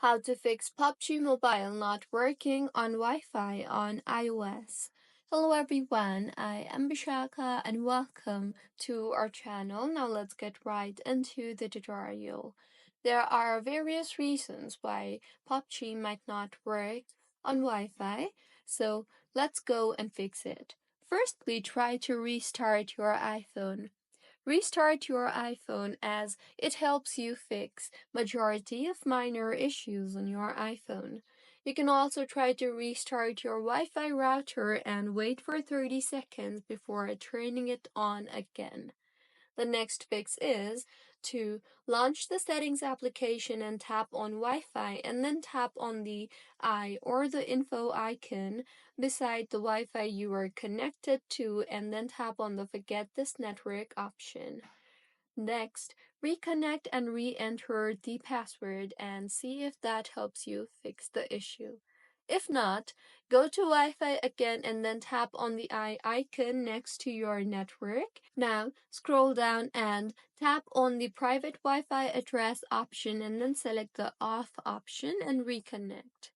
How to fix PUBG Mobile not working on Wi-Fi on iOS. Hello everyone, I am Bishaka and welcome to our channel. Now let's get right into the tutorial. There are various reasons why PUBG might not work on Wi-Fi, so let's go and fix it. Firstly, try to restart your iPhone. Restart your iPhone as it helps you fix majority of minor issues on your iPhone. You can also try to restart your Wi-Fi router and wait for 30 seconds before turning it on again. The next fix is to launch the settings application and tap on Wi-Fi and then tap on the I or the info icon beside the Wi-Fi you are connected to and then tap on the forget this network option. Next, reconnect and re-enter the password and see if that helps you fix the issue. If not, go to Wi-Fi again and then tap on the eye icon next to your network. Now, scroll down and tap on the private Wi-Fi address option and then select the off option and reconnect.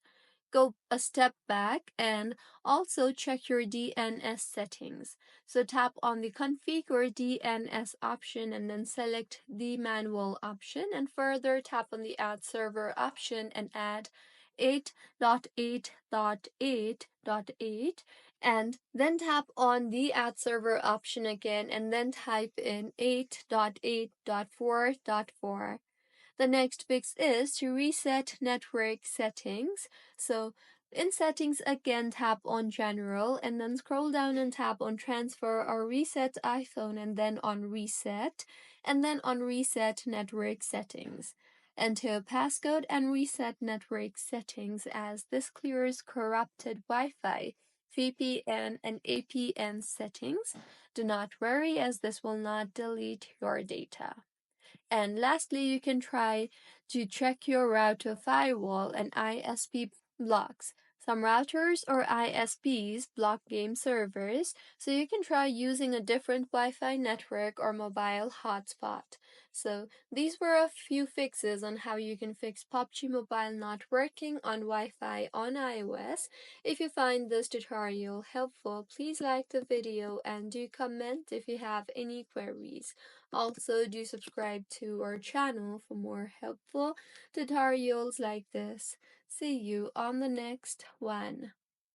Go a step back and also check your DNS settings. So tap on the configure DNS option and then select the manual option and further tap on the add server option and add 8.8.8.8 and then tap on the add server option again and then type in 8.8.4.4. The next fix is to reset network settings. So in settings again tap on general and then scroll down and tap on transfer or reset iPhone and then on reset and then on reset network settings. Enter passcode and reset network settings as this clears corrupted Wi-Fi, VPN and APN settings. Do not worry as this will not delete your data. And lastly, you can try to check your router firewall and ISP blocks. Some routers or ISPs block game servers, so you can try using a different Wi-Fi network or mobile hotspot. So these were a few fixes on how you can fix PUBG Mobile not working on Wi-Fi on iOS. If you find this tutorial helpful, please like the video and do comment if you have any queries. Also, do subscribe to our channel for more helpful tutorials like this. See you on the next one.